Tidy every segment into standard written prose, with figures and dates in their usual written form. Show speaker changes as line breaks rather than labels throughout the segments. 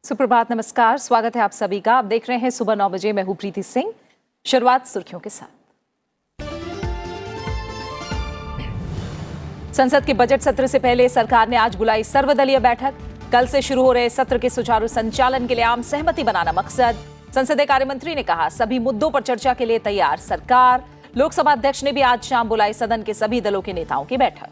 सुप्रभात, नमस्कार, स्वागत है आप सभी का। आप देख रहे हैं सुबह 9 बजे। मैं हूं प्रीति सिंह। शुरुआत सुर्खियों के साथ। संसद के बजट सत्र से पहले सरकार ने आज बुलाई सर्वदलीय बैठक। कल से शुरू हो रहे सत्र के सुचारू संचालन के लिए आम सहमति बनाना मकसद। संसदीय कार्य मंत्री ने कहा, सभी मुद्दों पर चर्चा के लिए तैयार सरकार। लोकसभा अध्यक्ष ने भी आज शाम बुलाई सदन के सभी दलों के नेताओं की बैठक।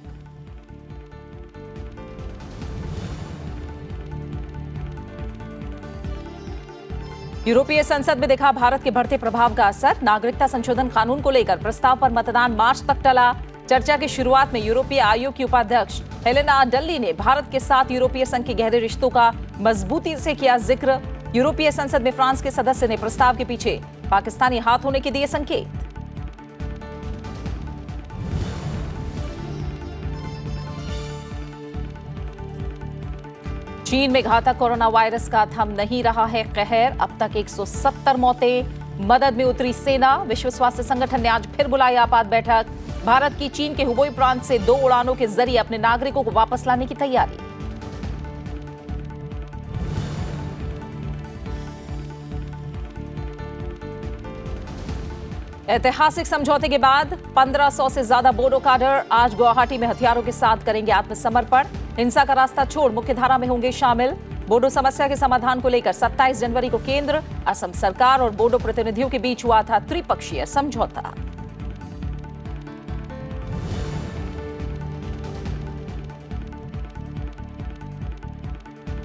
यूरोपीय संसद में दिखा भारत के बढ़ते प्रभाव का असर। नागरिकता संशोधन कानून को लेकर प्रस्ताव पर मतदान मार्च तक टला। चर्चा की शुरुआत में यूरोपीय आयोग की उपाध्यक्ष हेलेना डल्ली ने भारत के साथ यूरोपीय संघ के गहरे रिश्तों का मजबूती से किया जिक्र। यूरोपीय संसद में फ्रांस के सदस्य ने प्रस्ताव के पीछे पाकिस्तानी हाथ होने के दिए संकेत। चीन में घातक कोरोना वायरस का थम नहीं रहा है कहर। अब तक 170 मौतें। मदद में उतरी सेना। विश्व स्वास्थ्य संगठन ने आज फिर बुलाई आपात बैठक। भारत की चीन के हुबेई प्रांत से 2 उड़ानों के जरिए अपने नागरिकों को वापस लाने की तैयारी। ऐतिहासिक समझौते के बाद 1500 से ज्यादा बोडो काडर आज गुवाहाटी में हथियारों के साथ करेंगे आत्मसमर्पण। हिंसा का रास्ता छोड़ मुख्यधारा में होंगे शामिल। बोडो समस्या के समाधान को लेकर 27 जनवरी को केंद्र, असम सरकार और बोडो प्रतिनिधियों के बीच हुआ था त्रिपक्षीय समझौता।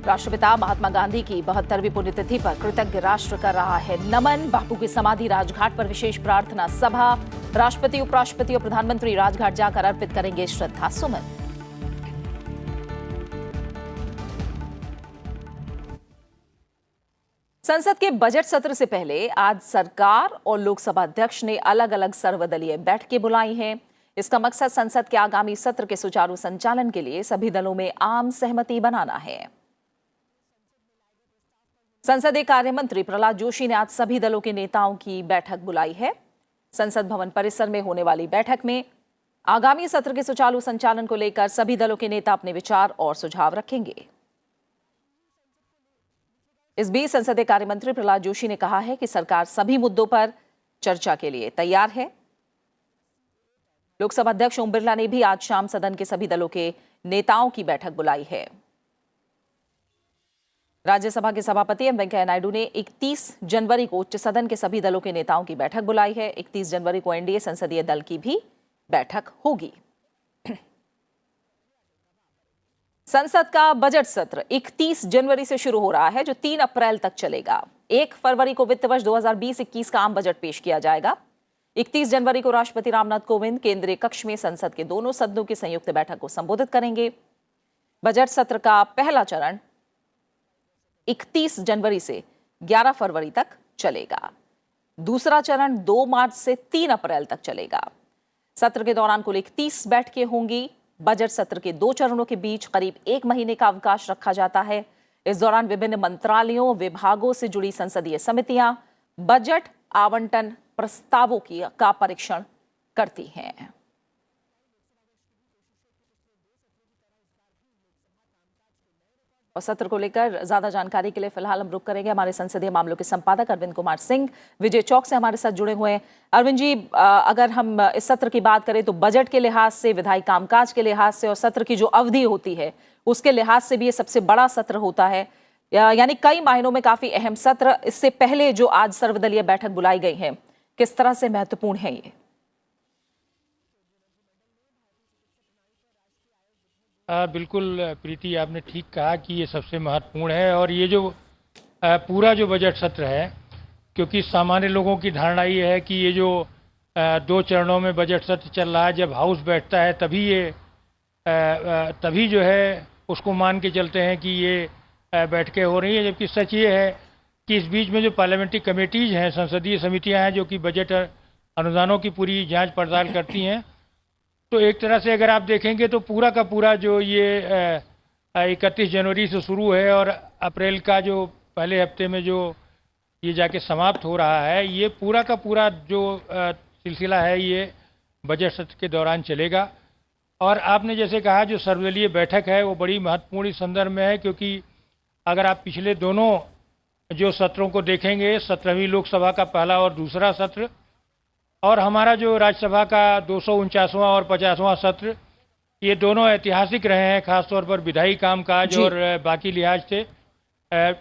राष्ट्रपिता महात्मा गांधी की 72वीं पुण्यतिथि पर कृतज्ञ राष्ट्र कर रहा है नमन। बापू की समाधि राजघाट पर विशेष प्रार्थना सभा। राष्ट्रपति, उपराष्ट्रपति और प्रधानमंत्री राजघाट जाकर अर्पित करेंगे श्रद्धा सुमन। संसद के बजट सत्र से पहले आज सरकार और लोकसभा अध्यक्ष ने अलग अलग सर्वदलीय बैठकें बुलाई हैं। इसका मकसद संसद के आगामी सत्र के सुचारू संचालन के लिए सभी दलों में आम सहमति बनाना है। संसदीय कार्य मंत्री प्रहलाद जोशी ने आज सभी दलों के नेताओं की बैठक बुलाई है। संसद भवन परिसर में होने वाली बैठक में आगामी सत्र के सुचारू संचालन को लेकर सभी दलों के नेता अपने विचार और सुझाव रखेंगे। इस बीच संसदीय कार्य मंत्री प्रहलाद जोशी ने कहा है कि सरकार सभी मुद्दों पर चर्चा के लिए तैयार है। लोकसभा अध्यक्ष ओम बिरला ने भी आज शाम सदन के सभी दलों के नेताओं की बैठक बुलाई है। राज्यसभा के सभापति एम वेंकैया नायडू ने 31 जनवरी को उच्च सदन के सभी दलों के नेताओं की बैठक बुलाई है। 31 जनवरी को एनडीए संसदीय दल की भी बैठक होगी। संसद का बजट सत्र 31 जनवरी से शुरू हो रहा है, जो 3 अप्रैल तक चलेगा। 1 फरवरी को वित्त वर्ष 2020-21 का आम बजट पेश किया जाएगा। 31 जनवरी को राष्ट्रपति रामनाथ कोविंद केंद्रीय कक्ष में संसद के दोनों सदनों की संयुक्त बैठक को संबोधित करेंगे। बजट सत्र का पहला चरण 31 जनवरी से 11 फरवरी तक चलेगा। दूसरा चरण 2 मार्च से 3 अप्रैल तक चलेगा। सत्र के दौरान कुल 31 बैठकें होंगी। बजट सत्र के 2 चरणों के बीच करीब 1 महीने का अवकाश रखा जाता है। इस दौरान विभिन्न मंत्रालयों, विभागों से जुड़ी संसदीय समितियां बजट आवंटन प्रस्तावों का परीक्षण करती हैं। और सत्र को लेकर ज्यादा जानकारी के लिए फिलहाल हम रुक करेंगे हमारे संसदीय मामलों के संपादक अरविंद कुमार सिंह विजय चौक से हमारे साथ जुड़े हुए हैं। अरविंद जी, अगर हम इस सत्र की बात करें तो बजट के लिहाज से, विधायी कामकाज के लिहाज से और सत्र की जो अवधि होती है उसके लिहाज से भी ये सबसे बड़ा सत्र होता है, यानी कई मायनों में काफी अहम सत्र। इससे पहले जो आज सर्वदलीय बैठक बुलाई गई है, किस तरह से महत्वपूर्ण है ये?
बिल्कुल प्रीति, आपने ठीक कहा कि ये सबसे महत्वपूर्ण है। और ये जो पूरा जो बजट सत्र है, क्योंकि सामान्य लोगों की धारणा ये है कि ये जो 2 चरणों में बजट सत्र चल रहा है, जब हाउस बैठता है तभी जो है उसको मान के चलते हैं कि ये बैठकें हो रही हैं। जबकि सच ये है कि इस बीच में जो पार्लियामेंट्री कमेटीज हैं, संसदीय समितियां हैं जो कि बजट अनुदानों की पूरी जांच पड़ताल करती हैं, तो एक तरह से अगर आप देखेंगे तो पूरा का पूरा जो ये 31 जनवरी से शुरू है और अप्रैल का जो पहले हफ्ते में जो ये जाके समाप्त हो रहा है, ये पूरा का पूरा जो सिलसिला है ये बजट सत्र के दौरान चलेगा। और आपने जैसे कहा, जो सर्वदलीय बैठक है वो बड़ी महत्वपूर्ण इस संदर्भ में है, क्योंकि अगर आप पिछले दोनों जो सत्रों को देखेंगे, 17वीं लोकसभा का पहला और दूसरा सत्र और हमारा जो राज्यसभा का 249वां और 50वां सत्र, ये दोनों ऐतिहासिक रहे हैं, खासतौर पर विधायी कामकाज और बाकी लिहाज से।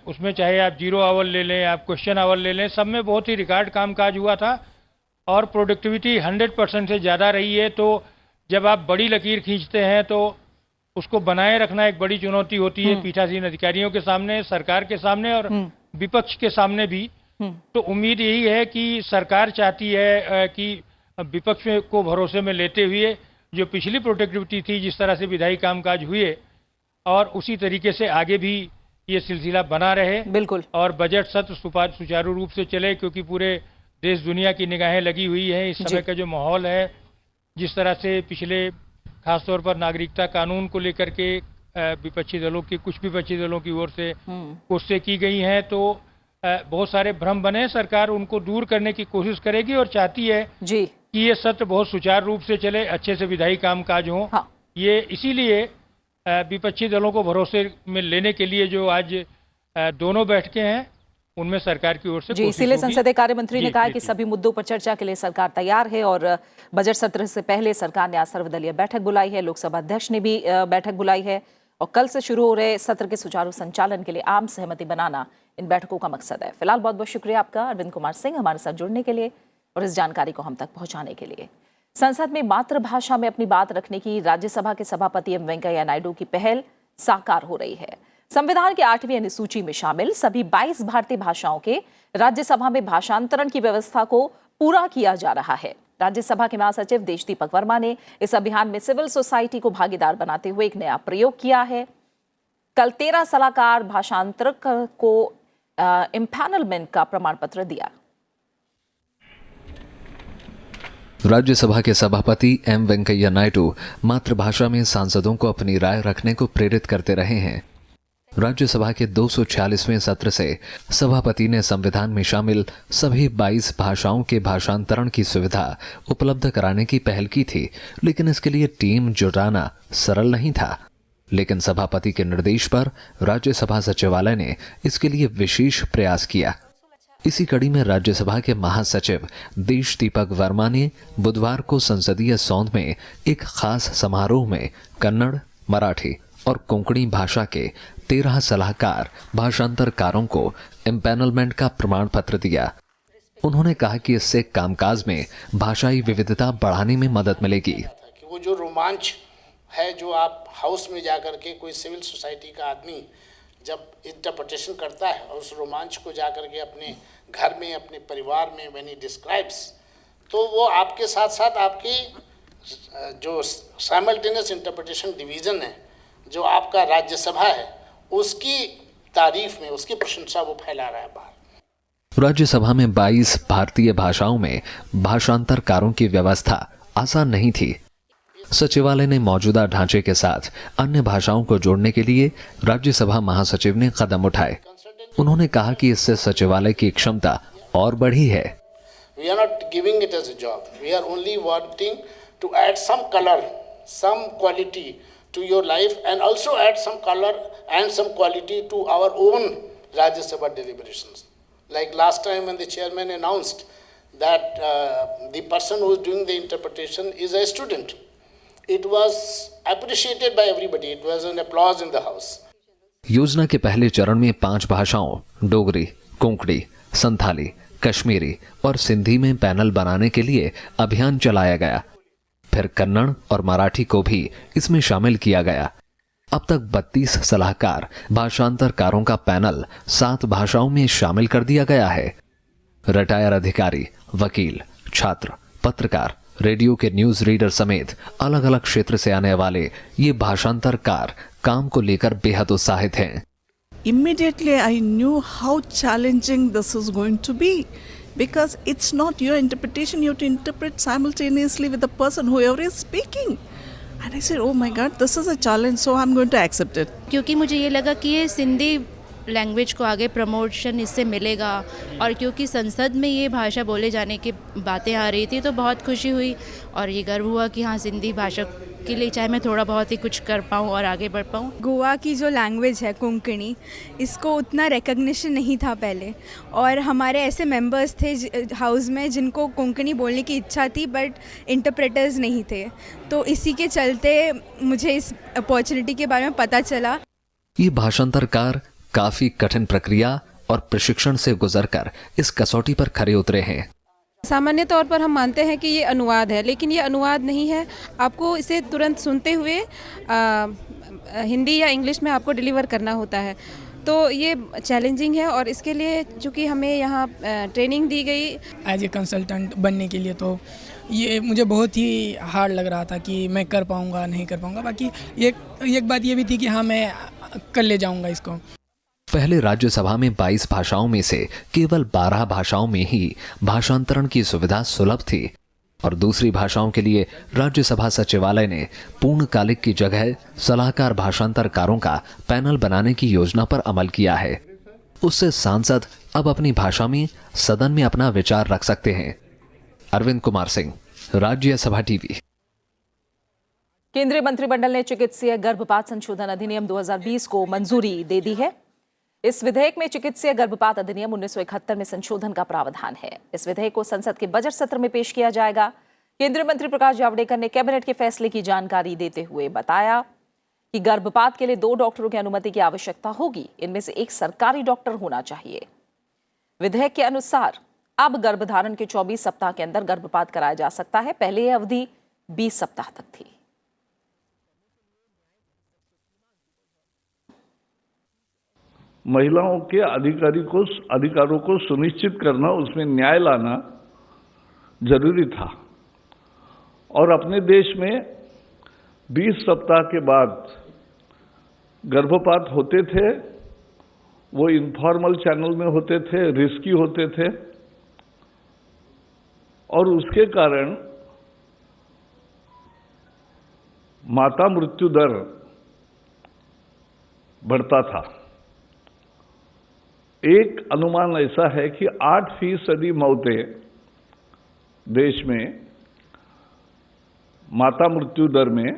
उसमें चाहे आप जीरो आवर ले लें, आप क्वेश्चन आवर ले लें, सब में बहुत ही रिकॉर्ड कामकाज हुआ था और प्रोडक्टिविटी 100% से ज़्यादा रही है। तो जब आप बड़ी लकीर खींचते हैं तो उसको बनाए रखना एक बड़ी चुनौती होती है पीठासीन अधिकारियों के सामने, सरकार के सामने और विपक्ष के सामने भी। तो उम्मीद यही है कि सरकार चाहती है कि विपक्ष को भरोसे में लेते हुए जो पिछली प्रोडक्टिविटी थी, जिस तरह से विधायी कामकाज हुए, और उसी तरीके से आगे भी ये सिलसिला बना रहे।
बिल्कुल।
और बजट सत्र सुचारू रूप से चले, क्योंकि पूरे देश दुनिया की निगाहें लगी हुई हैं। इस समय का जो माहौल है, जिस तरह से पिछले खासतौर पर नागरिकता कानून को लेकर के विपक्षी दलों की, कुछ विपक्षी दलों की ओर से कोशिशें की गई हैं, तो बहुत सारे भ्रम बने। सरकार उनको दूर करने की कोशिश करेगी और चाहती है
जी
कि ये सत्र बहुत सुचारू रूप से चले, अच्छे से विधायी कामकाज हो।
हाँ।
ये इसीलिए विपक्षी दलों को भरोसे में लेने के लिए जो आज दोनों बैठकें हैं, उनमें सरकार की ओर से
जी, इसीलिए संसदीय कार्य मंत्री ने कहा कि सभी मुद्दों पर चर्चा के लिए सरकार तैयार है और बजट सत्र से पहले सरकार ने आज सर्वदलीय बैठक बुलाई है, लोकसभा अध्यक्ष ने भी बैठक बुलाई है और कल से शुरू हो रहे सत्र के सुचारू संचालन के लिए आम सहमति बनाना इन बैठकों का मकसद है। फिलहाल बहुत बहुत शुक्रिया आपका अरविंद कुमार सिंह हमारे साथ जुड़ने के लिए और इस जानकारी को हम तक पहुंचाने के लिए। संसद में मातृभाषा में अपनी बात रखने की राज्यसभा के सभापति एम वेंकैया नायडू की पहल साकार हो रही है। संविधान की 8वीं अनुसूची में शामिल सभी 22 भारतीय भाषाओं के राज्यसभा में भाषांतरण की व्यवस्था को पूरा किया जा रहा है। राज्यसभा के महासचिव देश दीपक वर्मा ने इस अभियान में सिविल सोसाइटी को भागीदार बनाते हुए एक नया प्रयोग किया है। कल 13 सलाहकार भाषांतरक को इम्पैनलमेंट का प्रमाण पत्र दिया।
राज्यसभा के सभापति एम वेंकैया नायडू मातृभाषा में सांसदों को अपनी राय रखने को प्रेरित करते रहे हैं। राज्यसभा के 246वें सत्र से सभापति ने संविधान में शामिल सभी 22 भाषाओं के भाषांतरण की सुविधा उपलब्ध कराने की पहल की थी, लेकिन इसके लिए टीम जुटाना सरल नहीं था। लेकिन सभापति के निर्देश पर राज्यसभा सचिवालय ने इसके लिए विशेष प्रयास किया। इसी कड़ी में राज्यसभा के महासचिव देश दीपक वर्मा ने बुधवार को संसदीय सौध में एक खास समारोह में कन्नड़, मराठी और कोंकणी भाषा के 13 सलाहकार भाषांतरकारों को एम्पैनलमेंट का प्रमाण पत्र दिया। उन्होंने कहा कि इससे कामकाज में भाषाई विविधता बढ़ाने में मदद मिलेगी।
वो जो रोमांच है, जो आप हाउस में जाकर के कोई सिविल सोसाइटी का आदमी जब इंटरप्रिटेशन करता है और उस रोमांच को जाकर के अपने घर में, अपने परिवार में व्हेन ही डिस्क्राइब्स, तो वो आपके साथ साथ आपकी जो साइमल्टेनियस इंटरप्रिटेशन डिवीज़न है, जो आपका राज्यसभा है, उसकी तारीफ में, उसकी प्रशंसा वो फैला रहा है बाहर।
राज्यसभा में 22 भारतीय भाषाओं में भाषांतरकारों की व्यवस्था आसान नहीं थी। सचिवालय ने मौजूदा ढांचे के साथ अन्य भाषाओं को जोड़ने के लिए राज्यसभा महासचिव ने कदम उठाए। उन्होंने कहा कि इससे सचिवालय की क्षमता और बढ़ी है।
We are not giving it as a job. We are only wanting to add some color, some quality to your life, and also add some color and some quality to our own Rajya Sabha deliberations. Like last time when the chairman announced that the person who is doing the interpretation is a student, it was appreciated by everybody. It was an applause in the house.
योजना के पहले चरण में 5 भाषाओं डोगरी, कोंकणी, संथाली, कश्मीरी और सिंधी में panel बनाने के लिए अभियान चलाया गया। फिर कन्नड़ और मराठी को भी इसमें शामिल किया गया। अब तक 32 सलाहकार भाषांतरकारों का पैनल 7 भाषाओं में शामिल कर दिया गया है। रिटायर अधिकारी, वकील, छात्र, पत्रकार, रेडियो के न्यूज रीडर समेत अलग अलग क्षेत्र से आने वाले ये भाषांतरकार काम को लेकर बेहद उत्साहित हैं।
Immediately I knew how challenging this is going to be, because it's not your interpretation, you have to interpret simultaneously with the person whoever is speaking. And I said, oh my God, this is a challenge, so I'm going to accept it.
क्योंकि मुझे ये लगा कि ये Sindhi language को आगे promotion इससे मिलेगा, और क्योंकि संसद में ये भाषा बोले जाने की बातें आ रही थी तो बहुत खुशी हुई और ये गर्व हुआ कि हाँ, सिंधी भाषा के लिए, चाहे मैं थोड़ा बहुत ही कुछ कर पाऊँ और आगे बढ़ पाऊँ।
गोवा की जो लैंग्वेज है कोंकणी, इसको उतना रिकग्निशन नहीं था पहले, और हमारे ऐसे मेंबर्स थे हाउस में जिनको कोंकणी बोलने की इच्छा थी बट इंटरप्रेटर्स नहीं थे। तो इसी के चलते मुझे इस अपॉर्चुनिटी के बारे में पता चला।
ये भाषांतरकार काफी कठिन प्रक्रिया और प्रशिक्षण से गुजरकर इस कसौटी पर खरे उतरे हैं।
सामान्य तौर पर हम मानते हैं कि ये अनुवाद है, लेकिन ये अनुवाद नहीं है। आपको इसे तुरंत सुनते हुए हिंदी या इंग्लिश में आपको डिलीवर करना होता है। तो ये चैलेंजिंग है, और इसके लिए चूँकि हमें यहाँ ट्रेनिंग दी गई
एज ए कंसल्टेंट बनने के लिए, तो ये मुझे बहुत ही हार्ड लग रहा था कि मैं कर पाऊँगा नहीं कर पाऊँगा। बाकी एक बात ये भी थी कि हाँ, मैं कर ले जाऊँगा इसको।
पहले राज्यसभा में 22 भाषाओं में से केवल 12 भाषाओं में ही भाषांतरण की सुविधा सुलभ थी, और दूसरी भाषाओं के लिए राज्यसभा सचिवालय ने पूर्णकालिक की जगह सलाहकार भाषांतरकारों का पैनल बनाने की योजना पर अमल किया है। उससे सांसद अब अपनी भाषा में सदन में अपना विचार रख सकते हैं। अरविंद कुमार सिंह, राज्यसभा टीवी।
केंद्रीय मंत्रिमंडल ने चिकित्सीय गर्भपात संशोधन अधिनियम 2020 को मंजूरी दे दी है। इस विधेयक में चिकित्सीय गर्भपात अधिनियम 1971 में संशोधन का प्रावधान है। इस विधेयक को संसद के बजट सत्र में पेश किया जाएगा। केंद्रीय मंत्री प्रकाश जावड़ेकर ने कैबिनेट के फैसले की जानकारी देते हुए बताया कि गर्भपात के लिए 2 डॉक्टरों की अनुमति की आवश्यकता होगी। इनमें से एक सरकारी डॉक्टर होना चाहिए। विधेयक के अनुसार अब गर्भधारण के 24 सप्ताह के अंदर गर्भपात कराया जा सकता है। पहले यह अवधि 20 सप्ताह तक थी।
महिलाओं के अधिकारों को सुनिश्चित करना, उसमें न्याय लाना जरूरी था। और अपने देश में 20 सप्ताह के बाद गर्भपात होते थे, वो इनफॉर्मल चैनल में होते थे, रिस्की होते थे, और उसके कारण माता मृत्यु दर बढ़ता था। एक अनुमान ऐसा है कि 8% मौतें देश में माता मृत्यु दर में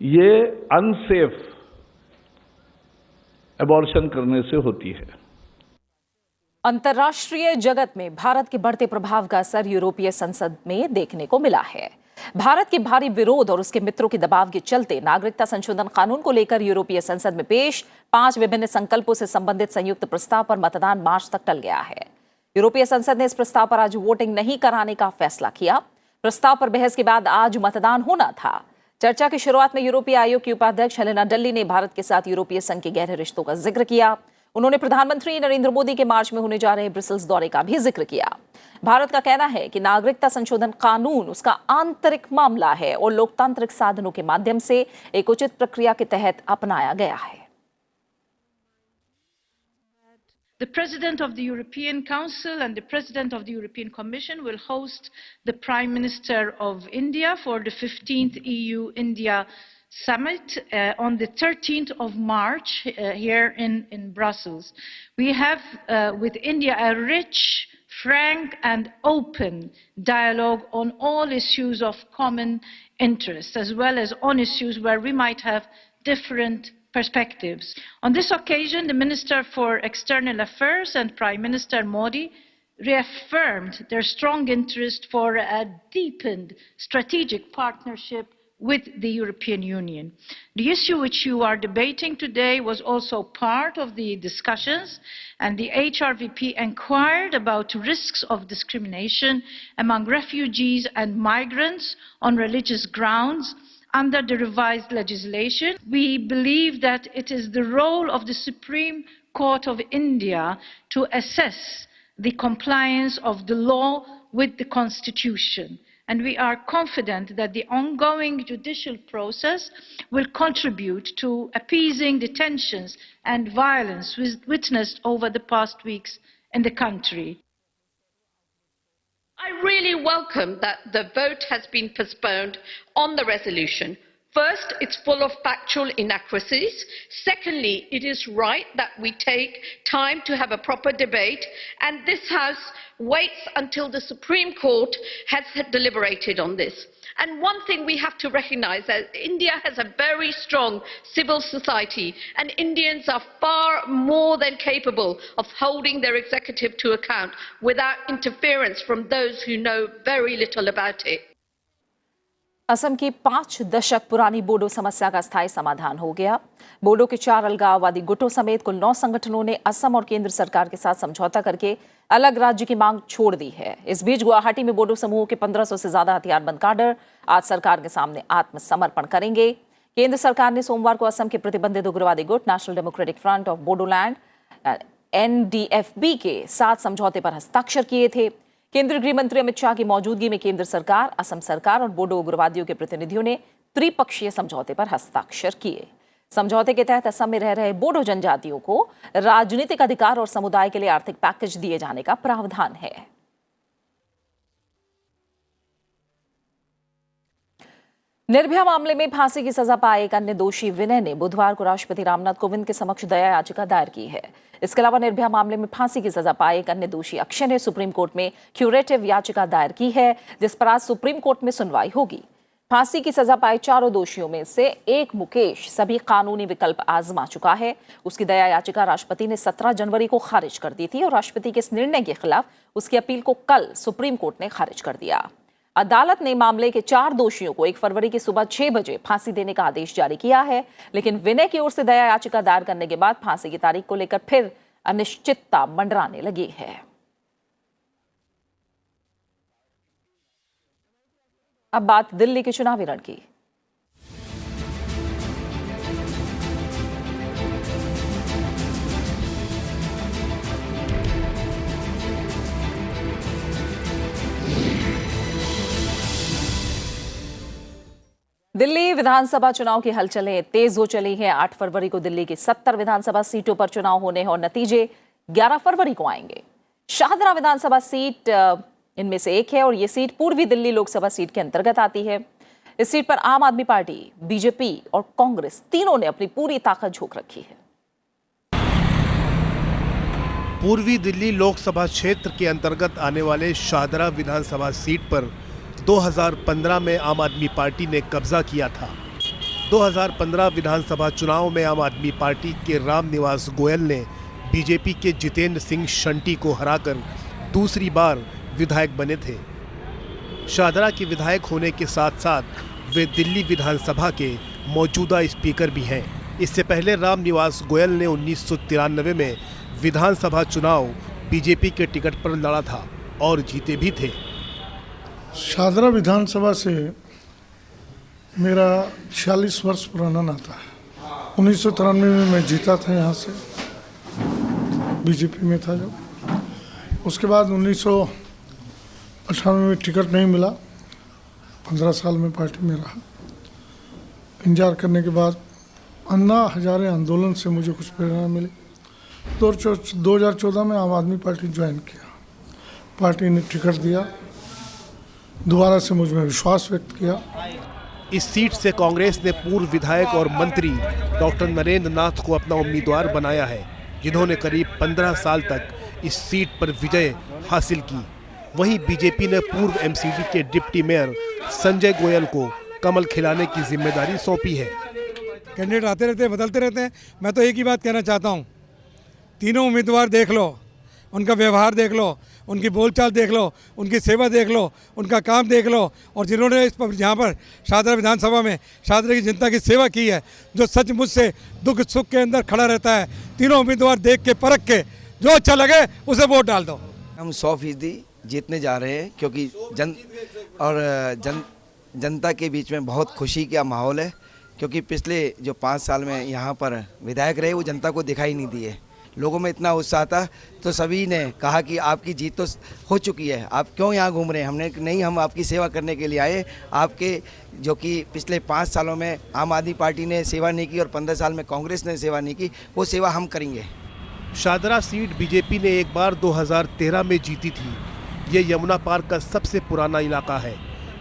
ये अनसेफ एबॉर्शन करने से होती है।
अंतर्राष्ट्रीय जगत में भारत के बढ़ते प्रभाव का असर यूरोपीय संसद में देखने को मिला है। भारत के भारी विरोध और उसके मित्रों के दबाव के चलते नागरिकता संशोधन कानून को लेकर यूरोपीय संसद में पेश 5 विभिन्न संकल्पों से संबंधित संयुक्त प्रस्ताव पर मतदान मार्च तक टल गया है। यूरोपीय संसद ने इस प्रस्ताव पर आज वोटिंग नहीं कराने का फैसला किया। प्रस्ताव पर बहस के बाद आज मतदान होना था। चर्चा की शुरुआत में यूरोपीय आयोग की उपाध्यक्ष हेलेना डल्ली ने भारत के साथ यूरोपीय संघ के गहरे रिश्तों का जिक्र किया। उन्होंने प्रधानमंत्री नरेंद्र मोदी के मार्च में होने जा रहे ब्रसेल्स दौरे का भी जिक्र किया। भारत का कहना है कि नागरिकता संशोधन कानून उसका आंतरिक मामला है और लोकतांत्रिक साधनों के माध्यम से एक उचित प्रक्रिया के तहत अपनाया गया है।
The President of the European Council and the President of the European Commission will host the Prime Minister of India for the 15th EU-India Summit on the 13th of March here in Brussels. We have with India a rich, frank and open dialogue on all issues of common interest, as well as on issues where we might have different perspectives. On this occasion, the Minister for External Affairs and Prime Minister Modi reaffirmed their strong interest for a deepened strategic partnership with the European Union. The issue which you are debating today was also part of the discussions, and the HRVP inquired about risks of discrimination among refugees and migrants on religious grounds under the revised legislation. We believe that it is the role of the Supreme Court of India to assess the compliance of the law with the Constitution. And we are confident that the ongoing judicial process will contribute to appeasing the tensions and violence witnessed over the past weeks in the country.
I really welcome that the vote has been postponed on the resolution. First, it's full of factual inaccuracies. Secondly, it is right that we take time to have a proper debate, and this House waits until the Supreme Court has deliberated on this. And one thing we have to recognize that India has a very strong civil society, and Indians are far more than capable of holding their executive to account without interference from those who know very little about it.
Assam की 5 दशक पुरानी बोडो समस्या का स्थायी समाधान हो गया। बोडो के 4 अलगाववादी गुटों समेत कुल 9 संगठनों ने असम और केंद्र सरकार के साथ समझौता करके अलग राज्य की मांग छोड़ दी है। इस बीच गुवाहाटी में बोडो समूह के 1500 से ज्यादा हथियारबंद काडर आज सरकार के सामने आत्मसमर्पण करेंगे। केंद्र सरकार ने सोमवार को असम के प्रतिबंधित उग्रवादी गुट national democratic front of Bodoland NDFB के साथ समझौते पर हस्ताक्षर किए थे। केंद्रीय गृह मंत्री अमित शाह की मौजूदगी में केंद्र सरकार, असम सरकार और बोडो उग्रवादियों के प्रतिनिधियों ने त्रिपक्षीय समझौते पर हस्ताक्षर किए। समझौते के तहत असम में रह रहे बोडो जनजातियों को राजनीतिक अधिकार और समुदाय के लिए आर्थिक पैकेज दिए जाने का प्रावधान है। निर्भया मामले में फांसी की सजा पाए एक अन्य दोषी विनय ने बुधवार को राष्ट्रपति रामनाथ कोविंद के समक्ष दया याचिका दायर की है। इसके अलावा निर्भया मामले में फांसी की सजा पाए एक अन्य दोषी अक्षय ने सुप्रीम कोर्ट में क्यूरेटिव याचिका दायर की है, जिस पर आज सुप्रीम कोर्ट में सुनवाई होगी। फांसी की सजा पाए चारों दोषियों में से एक मुकेश सभी कानूनी विकल्प आजमा चुका है। उसकी दया याचिका राष्ट्रपति ने 17 जनवरी को खारिज कर दी थी और राष्ट्रपति के इस निर्णय के खिलाफ उसकी अपील को कल सुप्रीम कोर्ट ने खारिज कर दिया। अदालत ने मामले के 4 दोषियों को 1 फरवरी की सुबह 6 बजे फांसी देने का आदेश जारी किया है, लेकिन विनय की ओर से दया याचिका दायर करने के बाद फांसी की तारीख को लेकर फिर अनिश्चितता मंडराने लगी है। अब बात दिल्ली के चुनावी रण की। दिल्ली विधानसभा चुनाव की हलचलें तेज हो चली हैं। 8 फरवरी को दिल्ली की 70 विधानसभा सीटों पर चुनाव होने हैं और नतीजे 11 फरवरी को आएंगे। शाहदरा विधानसभा सीट इनमें से एक है और ये सीट पूर्वी दिल्ली लोकसभा सीट के अंतर्गत आती है। इस सीट पर आम आदमी पार्टी, बीजेपी और कांग्रेस तीनों ने अपनी पूरी ताकत झोंक रखी है।
पूर्वी दिल्ली लोकसभा क्षेत्र के अंतर्गत आने वाले शाहदरा विधानसभा सीट पर 2015 में आम आदमी पार्टी ने कब्जा किया था। 2015 विधानसभा चुनाव में आम आदमी पार्टी के रामनिवास गोयल ने बीजेपी के जितेंद्र सिंह शंटी को हराकर दूसरी बार विधायक बने थे। शाहदरा के विधायक होने के साथ साथ वे दिल्ली विधानसभा के मौजूदा स्पीकर भी हैं। इससे पहले रामनिवास गोयल ने 1993 में विधानसभा चुनाव बीजेपी के टिकट पर लड़ा था और जीते भी थे।
शाहदरा विधानसभा से मेरा 46 वर्ष पुराना नाता है। 1993 में मैं जीता था यहाँ से, बीजेपी में था जब। उसके बाद 1998 में टिकट नहीं मिला, 15 साल में पार्टी में रहा। इंतजार करने के बाद अन्ना हजारे आंदोलन से मुझे कुछ प्रेरणा मिली। 2014 में आम आदमी पार्टी ज्वाइन किया। पार्टी ने टिकट दिया, दोबारा से मुझ में विश्वास व्यक्त किया।
इस सीट से कांग्रेस ने पूर्व विधायक और मंत्री डॉक्टर नरेंद्र नाथ को अपना उम्मीदवार बनाया है, जिन्होंने करीब 15 साल तक इस सीट पर विजय हासिल की। वहीं बीजेपी ने पूर्व एमसीडी के डिप्टी मेयर संजय गोयल को कमल खिलाने की जिम्मेदारी सौंपी है।
कैंडिडेट आते रहते हैं, बदलते रहते हैं। मैं तो एक ही बात कहना चाहता हूँ, तीनों उम्मीदवार देख लो, उनका व्यवहार देख लो, उनकी बोलचाल देख लो, उनकी सेवा देख लो, उनका काम देख लो, और जिन्होंने इस पर यहाँ पर शाहदरा विधानसभा में शाहदरा की जनता की सेवा की है, जो सचमुच से दुख सुख के अंदर खड़ा रहता है, तीनों उम्मीदवार देख के परख के जो अच्छा लगे उसे वोट डाल दो।
हम 100% जीतने जा रहे हैं, क्योंकि जनता के बीच में बहुत खुशी का माहौल है, क्योंकि पिछले जो 5 साल में यहाँ पर विधायक रहे वो जनता को दिखाई नहीं दिए। लोगों में इतना उत्साह था तो सभी ने कहा कि आपकी जीत तो हो चुकी है, आप क्यों यहाँ घूम रहे हैं। हमने नहीं, हम आपकी सेवा करने के लिए आए। आपके जो कि पिछले 5 सालों में आम आदमी पार्टी ने सेवा नहीं की और 15 साल में कांग्रेस ने सेवा नहीं की, वो सेवा हम करेंगे।
शाहदरा सीट बीजेपी ने एक बार 2013 में जीती थी। ये यमुना पार का सबसे पुराना इलाका है।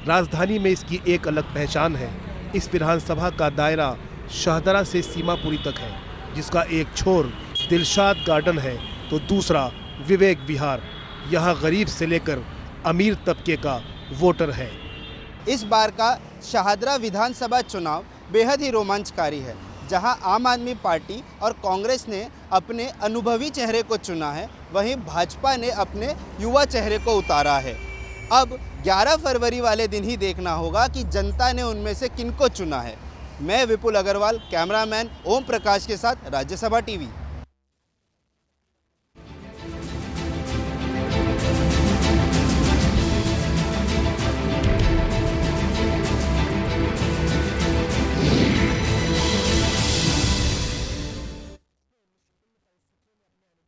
राजधानी में इसकी एक अलग पहचान है। इस विधानसभा का दायरा शाहदरा से सीमापुरी तक है, जिसका एक छोर दिलशाद गार्डन है तो दूसरा विवेक विहार। यहाँ गरीब से लेकर अमीर तबके का वोटर है।
इस बार का शाहदरा विधानसभा चुनाव बेहद ही रोमांचकारी है, जहां आम आदमी पार्टी और कांग्रेस ने अपने अनुभवी चेहरे को चुना है, वहीं भाजपा ने अपने युवा चेहरे को उतारा है। अब 11 फरवरी वाले दिन ही देखना होगा कि जनता ने उनमें से किनको चुना है। मैं विपुल अग्रवाल, कैमरामैन ओम प्रकाश के साथ, राज्यसभा टीवी।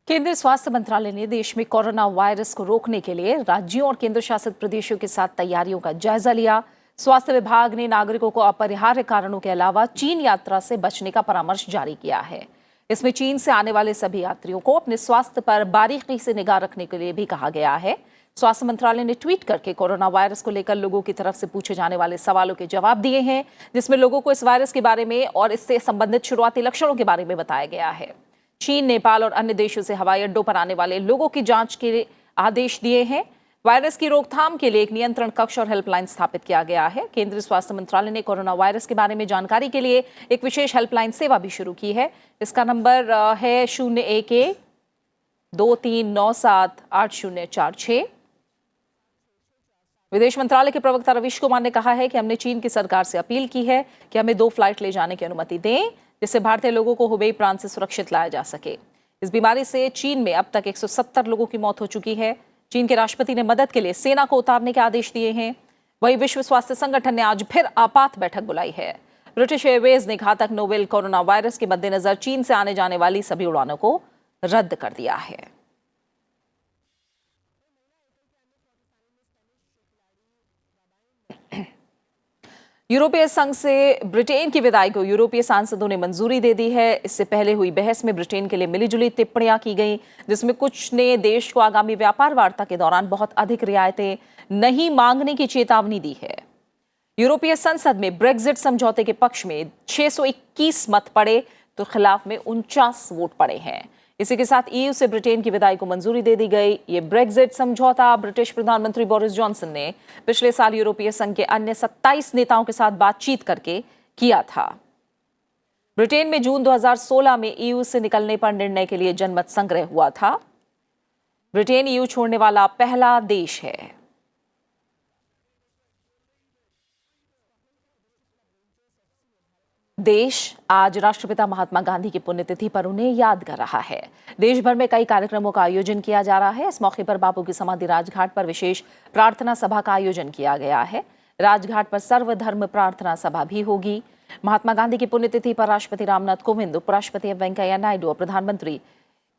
केंद्रीय स्वास्थ्य मंत्रालय ने देश में कोरोना वायरस को रोकने के लिए राज्यों और केंद्र शासित प्रदेशों के साथ तैयारियों का जायजा लिया। स्वास्थ्य विभाग ने नागरिकों को अपरिहार्य कारणों के अलावा चीन यात्रा से बचने का परामर्श जारी किया है। इसमें चीन से आने वाले सभी यात्रियों को अपने स्वास्थ्य पर बारीकी से निगाह रखने के लिए भी कहा गया है। स्वास्थ्य मंत्रालय ने ट्वीट करके कोरोना वायरस को लेकर लोगों की तरफ से पूछे जाने वाले सवालों के जवाब दिए हैं, जिसमें लोगों को इस वायरस के बारे में और इससे संबंधित शुरुआती लक्षणों के बारे में बताया गया है। चीन, नेपाल और अन्य देशों से हवाई अड्डों पर आने वाले लोगों की जांच के आदेश दिए हैं। वायरस की रोकथाम के लिए एक नियंत्रण कक्ष और हेल्पलाइन स्थापित किया गया है। केंद्रीय स्वास्थ्य मंत्रालय ने कोरोना वायरस के बारे में जानकारी के लिए एक विशेष हेल्पलाइन सेवा भी शुरू की है। इसका नंबर है 011239780046। विदेश मंत्रालय के प्रवक्ता रवीश कुमार ने कहा है कि हमने चीन की सरकार से अपील की है कि हमें 2 फ्लाइट ले जाने की अनुमति दें, जिससे भारतीय लोगों को हुबेई प्रांत से सुरक्षित लाया जा सके। इस बीमारी से चीन में अब तक 170 लोगों की मौत हो चुकी है। चीन के राष्ट्रपति ने मदद के लिए सेना को उतारने के आदेश दिए हैं। वहीं विश्व स्वास्थ्य संगठन ने आज फिर आपात बैठक बुलाई है। ब्रिटिश एयरवेज ने घातक नोवेल कोरोना वायरस के मद्देनजर चीन से आने जाने वाली सभी उड़ानों को रद्द कर दिया है। यूरोपीय संघ से ब्रिटेन की विदाई को यूरोपीय सांसदों ने मंजूरी दे दी है। इससे पहले हुई बहस में ब्रिटेन के लिए मिलीजुली टिप्पणियां की गईं, जिसमें कुछ ने देश को आगामी व्यापार वार्ता के दौरान बहुत अधिक रियायतें नहीं मांगने की चेतावनी दी है। यूरोपीय संसद में ब्रेक्जिट समझौते के पक्ष में 621 मत पड़े तो खिलाफ में 49 वोट पड़े हैं। इसी के साथ ईयू से ब्रिटेन की विदाई को मंजूरी दे दी गई। ये ब्रेक्जिट समझौता ब्रिटिश प्रधानमंत्री बोरिस जॉनसन ने पिछले साल यूरोपीय संघ के अन्य 27 नेताओं के साथ बातचीत करके किया था। ब्रिटेन में जून 2016 में ईयू से निकलने पर निर्णय के लिए जनमत संग्रह हुआ था। ब्रिटेन ईयू छोड़ने वाला पहला देश है। देश आज राष्ट्रपिता महात्मा गांधी की पुण्यतिथि पर उन्हें याद कर रहा है। देश भर में कई कार्यक्रमों का आयोजन किया जा रहा है। इस मौके पर बापू की समाधि राजघाट पर विशेष प्रार्थना सभा का आयोजन किया गया है। राजघाट पर सर्वधर्म प्रार्थना सभा भी होगी। महात्मा गांधी की पुण्यतिथि पर राष्ट्रपति रामनाथ कोविंद, उपराष्ट्रपति एम वेंकैया नायडू और प्रधानमंत्री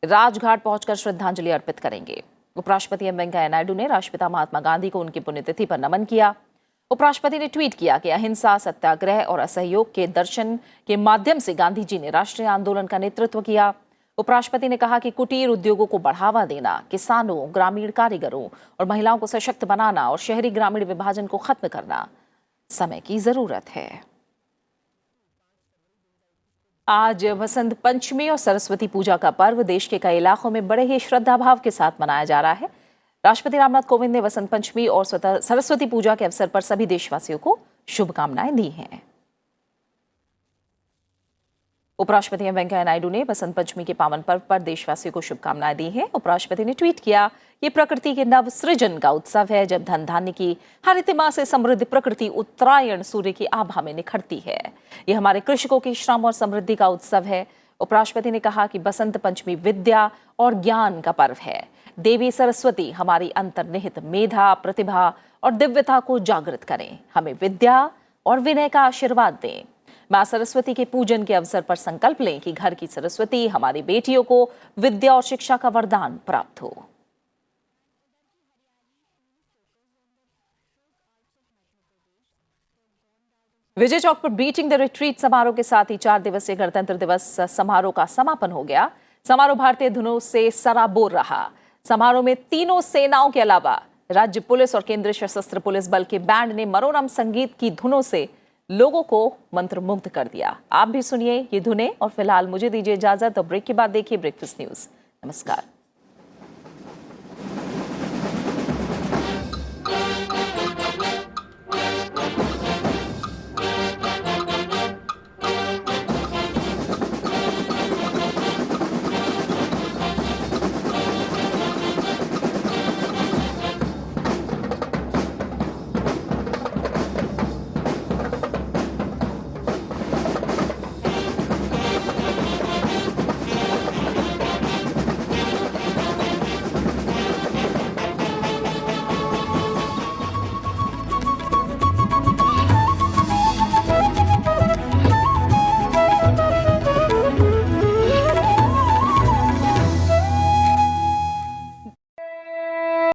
राजघाट पहुंचकर श्रद्धांजलि अर्पित करेंगे। उपराष्ट्रपति एम वेंकैया नायडू ने राष्ट्रपिता महात्मा गांधी को उनकी पुण्यतिथि पर नमन किया। उपराष्ट्रपति ने ट्वीट किया कि अहिंसा, सत्याग्रह और असहयोग के दर्शन के माध्यम से गांधी जी ने राष्ट्रीय आंदोलन का नेतृत्व किया। उपराष्ट्रपति ने कहा कि कुटीर उद्योगों को बढ़ावा देना, किसानों, ग्रामीण कारीगरों और महिलाओं को सशक्त बनाना और शहरी ग्रामीण विभाजन को खत्म करना समय की जरूरत है। आज बसंत पंचमी और सरस्वती पूजा का पर्व देश के कई इलाकों में बड़े ही श्रद्धा भाव के साथ मनाया जा रहा है। राष्ट्रपति रामनाथ कोविंद ने वसंत पंचमी और सरस्वती पूजा के अवसर पर सभी देशवासियों को शुभकामनाएं दी हैं। उपराष्ट्रपति एम वेंकैया नायडू ने वसंत पंचमी के पावन पर्व पर देशवासियों को शुभकामनाएं दी हैं। उपराष्ट्रपति ने ट्वीट किया, ये प्रकृति के नव सृजन का उत्सव है, जब धन धान्य की हरितिमा से समृद्ध प्रकृति उत्तरायण सूर्य की आभा में निखरती है। ये हमारे कृषकों की श्रम और समृद्धि का उत्सव है। उपराष्ट्रपति ने कहा कि बसंत पंचमी विद्या और ज्ञान का पर्व है। देवी सरस्वती हमारी अंतर्निहित मेधा, प्रतिभा और दिव्यता को जागृत करें। हमें विद्या और विनय का आशीर्वाद दें। मां सरस्वती के पूजन के अवसर पर संकल्प लें कि घर की सरस्वती हमारी बेटियों को विद्या और शिक्षा का वरदान प्राप्त हो। विजय चौक पर बीटिंग द रिट्रीट समारोह के साथ ही 4 दिवसीय गणतंत्र दिवस समारोह का समापन हो गया। समारोह भारतीय धुनों से सराबोर रहा। समारोह में तीनों सेनाओं के अलावा राज्य पुलिस और केंद्रीय सशस्त्र पुलिस बल के बैंड ने मनोरम संगीत की धुनों से लोगों को मंत्रमुग्ध कर दिया। आप भी सुनिए ये धुनें और फिलहाल मुझे दीजिए इजाजत और ब्रेक के बाद देखिए ब्रेकफास्ट न्यूज। नमस्कार।